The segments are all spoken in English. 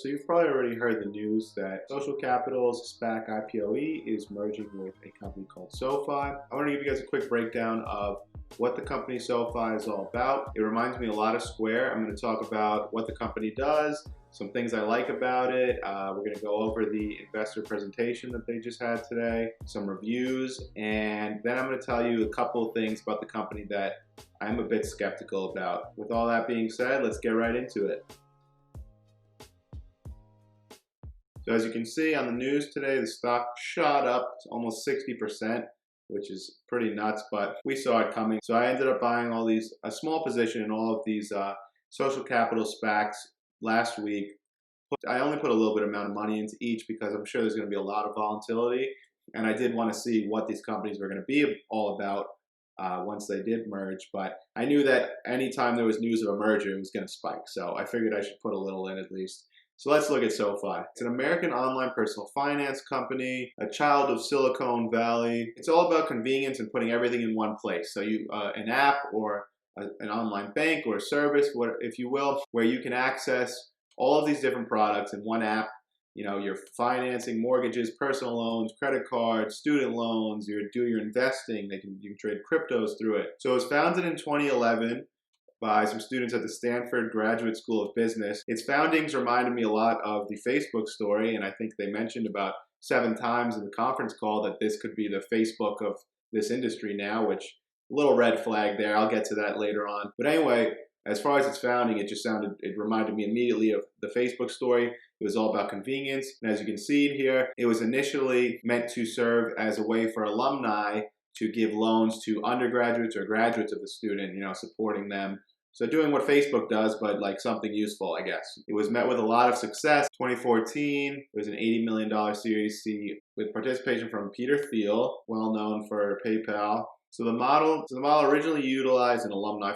So you've probably already heard the news that Social Capital's SPAC IPOE is merging with a company called SoFi. I want to give you guys a quick breakdown of what the company SoFi is all about. It reminds me a lot of Square. I'm going to talk about what the company does, some things I like about it. We're going to go over the investor presentation that they just had today, some reviews, and then I'm going to tell you a couple of things about the company that I'm a bit skeptical about. With all that being said, let's get right into it. So as you can see on the news today, the stock shot up to almost 60%, which is pretty nuts, but we saw it coming. So I ended up buying a small position in all of these social capital SPACs last week. I only put a little bit amount of money into each because I'm sure there's going to be a lot of volatility, and I did want to see what these companies were going to be all about once they did merge. But I knew that anytime there was news of a merger, it was going to spike. So I figured I should put a little in at least. So let's look at SoFi. It's an American online personal finance company, a child of Silicon Valley. It's all about convenience and putting everything in one place. So an app or an online bank or a service, if you will, where you can access all of these different products in one app. You know, you're financing mortgages, personal loans, credit cards, student loans, you do your investing, you can trade cryptos through it. So it was founded in 2011 by some students at the Stanford Graduate School of Business. Its foundings reminded me a lot of the Facebook story, and I think they mentioned about 7 times in the conference call that this could be the Facebook of this industry now, which a little red flag there. I'll get to that later on. But anyway, as far as its founding, it reminded me immediately of the Facebook story. It was all about convenience. And as you can see here, it was initially meant to serve as a way for alumni to give loans to undergraduates or graduates of the student, supporting them. So doing what Facebook does, but like something useful, I guess. It was met with a lot of success. 2014, it was an $80 million Series C with participation from Peter Thiel, well known for PayPal. So the model originally utilized an alumni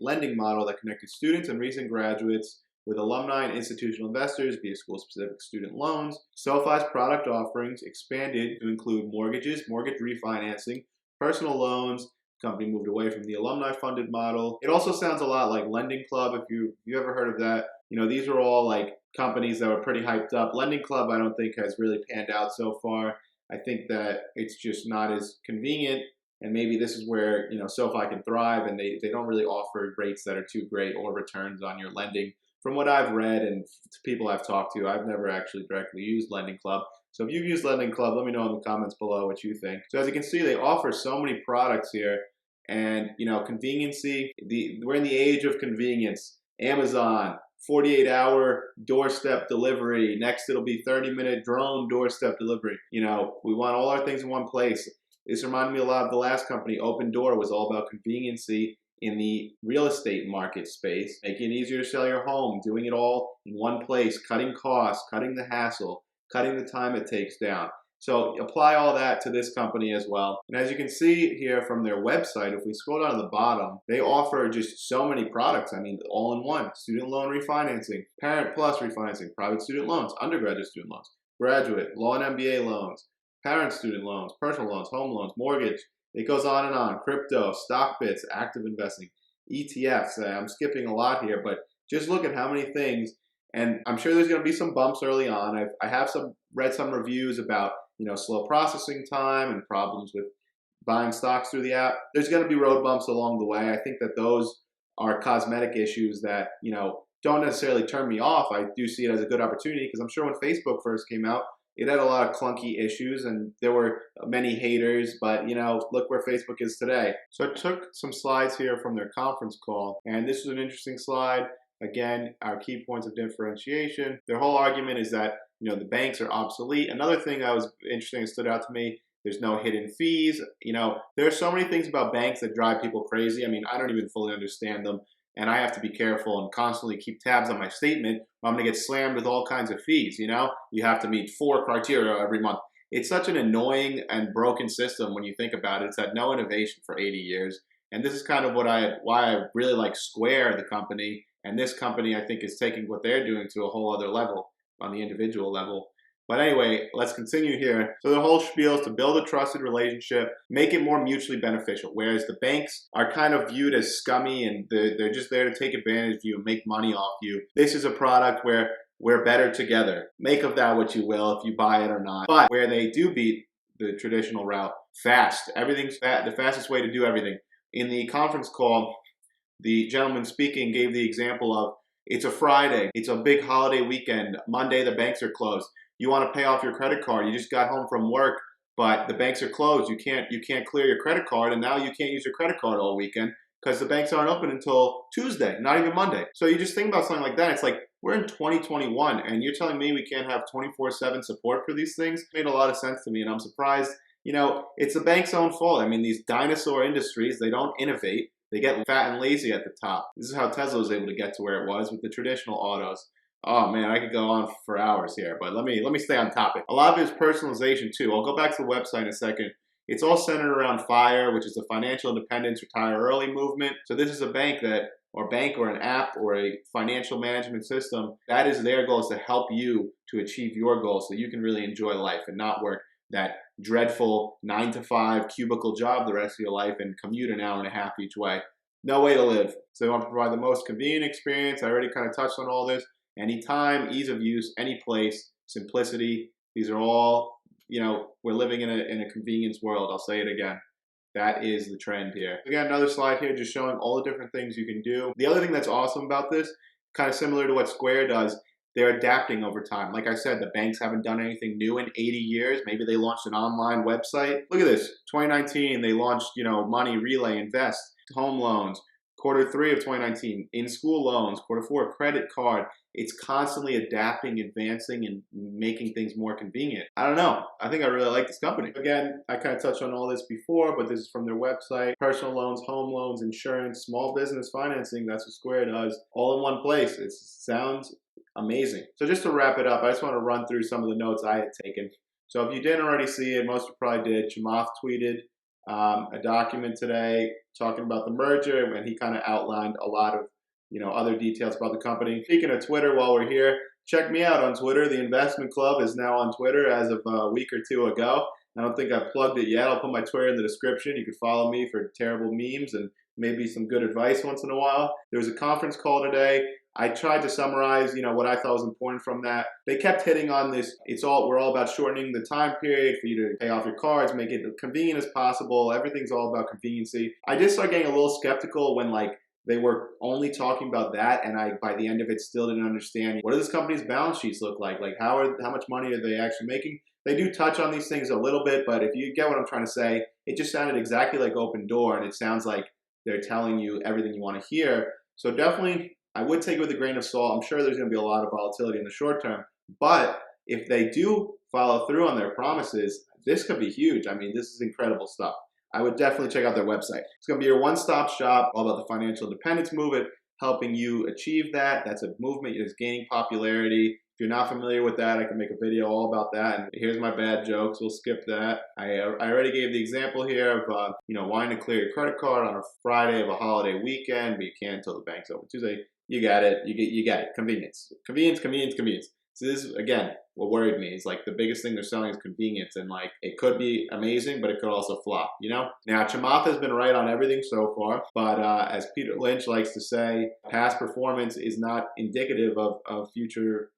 lending model that connected students and recent graduates with alumni and institutional investors via school-specific student loans. SoFi's product offerings expanded to include mortgages, mortgage refinancing, personal loans. The company moved away from the alumni-funded model. It also sounds a lot like Lending Club, if you ever heard of that. These are all like companies that were pretty hyped up. Lending Club, I don't think has really panned out so far. I think that it's just not as convenient. And maybe this is where SoFi can thrive, and they don't really offer rates that are too great or returns on your lending. From what I've read and people I've talked to, I've never actually directly used Lending Club. So if you've used Lending Club, let me know in the comments below what you think. So as you can see, they offer so many products here, and conveniency. We're in the age of convenience. Amazon, 48-hour doorstep delivery. Next, it'll be 30-minute drone doorstep delivery. We want all our things in one place. This reminded me a lot of the last company, Open Door, was all about conveniency in the real estate market space, making it easier to sell your home, doing it all in one place, cutting costs, cutting the hassle, cutting the time it takes down. So apply all that to this company as well. And as you can see here from their website, if we scroll down to the bottom, they offer just so many products. I mean, all in one: student loan refinancing, parent plus refinancing, private student loans, undergraduate student loans, graduate, law and MBA loans, parent student loans, personal loans, home loans, mortgage. It goes on and on. Crypto, stock bits, active investing, ETFs. I'm skipping a lot here, but just look at how many things. And I'm sure there's going to be some bumps early on. I have read some reviews about slow processing time and problems with buying stocks through the app. There's going to be road bumps along the way. I think that those are cosmetic issues that don't necessarily turn me off. I do see it as a good opportunity because I'm sure when Facebook first came out, it had a lot of clunky issues and there were many haters, but look where Facebook is today. So I took some slides here from their conference call, and this was an interesting slide. Again, our key points of differentiation. Their whole argument is that the banks are obsolete. Another thing that was interesting that stood out to me, there's no hidden fees. There are so many things about banks that drive people crazy. I mean, I don't even fully understand them. And I have to be careful and constantly keep tabs on my statement, or I'm going to get slammed with all kinds of fees. You have to meet 4 criteria every month. It's such an annoying and broken system when you think about it. It's had no innovation for 80 years. And this is kind of why I really like Square, the company. And this company, I think, is taking what they're doing to a whole other level on the individual level. But anyway, let's continue here. So the whole spiel is to build a trusted relationship, make it more mutually beneficial, whereas the banks are kind of viewed as scummy and they're just there to take advantage of you and make money off you. This is a product where we're better together. Make of that what you will, if you buy it or not. But where they do beat the traditional route, fast. Everything's the fastest way to do everything. In the conference call, the gentleman speaking gave the example of, it's a Friday, it's a big holiday weekend, Monday the banks are closed. You want to pay off your credit card, you just got home from work, but the banks are closed. You can't clear your credit card, and now you can't use your credit card all weekend because the banks aren't open until Tuesday, not even Monday. So you just think about something like that. It's like, we're in 2021, and you're telling me we can't have 24/7 support for these things? It made a lot of sense to me, and I'm surprised. You know, it's the bank's own fault. I mean, these dinosaur industries, they don't innovate. They get fat and lazy at the top. This is how Tesla was able to get to where it was with the traditional autos. Oh man, I could go on for hours here, but let me stay on topic. A lot of it is personalization too. I'll go back to the website in a second. It's all centered around FIRE, which is the Financial Independence Retire Early movement. So this is a bank or an app or a financial management system. That is their goal, is to help you to achieve your goals so you can really enjoy life and not work that dreadful 9-to-5 cubicle job the rest of your life and commute an hour and a half each way. No way to live. So they want to provide the most convenient experience. I already kind of touched on all this. Anytime, ease of use, any place, simplicity. These are all, we're living in a convenience world. I'll say it again. That is the trend here. Again, another slide here just showing all the different things you can do. The other thing that's awesome about this, kind of similar to what Square does, they're adapting over time. Like I said, the banks haven't done anything new in 80 years. Maybe they launched an online website. Look at this, 2019, they launched, Money, Relay, Invest, home loans. Quarter 3 of 2019, in-school loans. Quarter 4, credit card. It's constantly adapting, advancing, and making things more convenient. I don't know. I think I really like this company. Again, I kind of touched on all this before, but this is from their website. Personal loans, home loans, insurance, small business financing. That's what Square does. All in one place. It sounds amazing. So just to wrap it up, I just want to run through some of the notes I had taken. So if you didn't already see it, most of you probably did. Chamath tweeted a document today talking about the merger, and he kind of outlined a lot of other details about the company. Speaking of Twitter, while we're here, check me out on Twitter. The Investment Club is now on Twitter as of a week or two ago. I don't think I've plugged it yet. I'll put my Twitter in the description. You can follow me for terrible memes and maybe some good advice once in a while. There was a conference call today. I tried to summarize, what I thought was important from that. They kept hitting on this. We're all about shortening the time period for you to pay off your cards, make it convenient as possible. Everything's all about conveniency. I just started getting a little skeptical when they were only talking about that, and I, by the end of it, still didn't understand what do this company's balance sheets look like. How much money are they actually making? They do touch on these things a little bit, but if you get what I'm trying to say, it just sounded exactly like Open Door, and it sounds like they're telling you everything you want to hear. So definitely, I would take it with a grain of salt. I'm sure there's going to be a lot of volatility in the short term, but if they do follow through on their promises, this could be huge. I mean, this is incredible stuff. I would definitely check out their website. It's going to be your one-stop shop all about the financial independence movement, helping you achieve that. That's a movement that's gaining popularity. If you're not familiar with that, I can make a video all about that. And here's my bad jokes. We'll skip that. I already gave the example here of wanting to clear your credit card on a Friday of a holiday weekend, but you can't until the bank's open Tuesday. You got it. You got it. Convenience. Convenience, convenience, convenience. So this is, again, what worried me is the biggest thing they're selling is convenience, and it could be amazing, but it could also flop, Now, Chamath has been right on everything so far, but as Peter Lynch likes to say, past performance is not indicative of future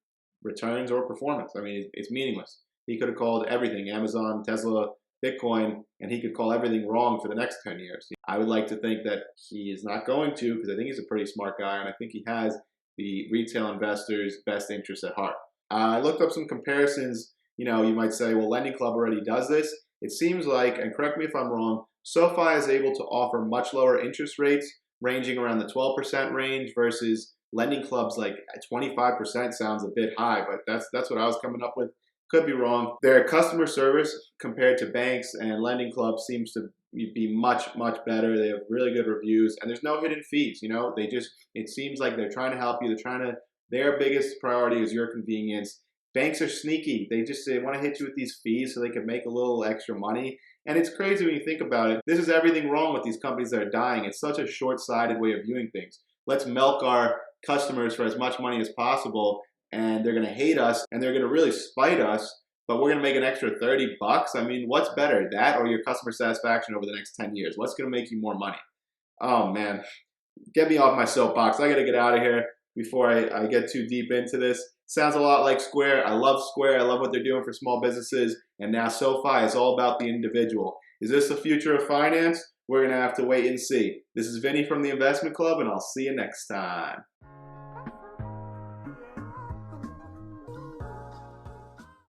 returns or performance. I mean, it's meaningless. He could have called everything, Amazon, Tesla, Bitcoin, and he could call everything wrong for the next 10 years. I would like to think that he is not going to, because I think he's a pretty smart guy, and I think he has the retail investors' best interests at heart. I looked up some comparisons. You might say, well, Lending Club already does this. It seems like, and correct me if I'm wrong, SoFi is able to offer much lower interest rates, ranging around the 12% range, versus Lending Club's 25% sounds a bit high, but that's what I was coming up with. Could be wrong. Their customer service compared to banks and Lending Club seems to be much, much better. They have really good reviews, and there's no hidden fees. It seems like they're trying to help you. Their biggest priority is your convenience. Banks are sneaky. They want to hit you with these fees so they can make a little extra money. And it's crazy when you think about it. This is everything wrong with these companies that are dying. It's such a short-sighted way of viewing things. Let's milk our customers for as much money as possible, and they're going to hate us, and they're going to really spite us, but we're going to make an extra $30. I mean, what's better, that or your customer satisfaction over the next 10 years? What's going to make you more money? Oh, man. Get me off my soapbox. I got to get out of here before I get too deep into this. Sounds a lot like Square. I love Square. I love what they're doing for small businesses. And now SoFi is all about the individual. Is this the future of finance? We're going to have to wait and see. This is Vinny from the Investment Club, and I'll see you next time.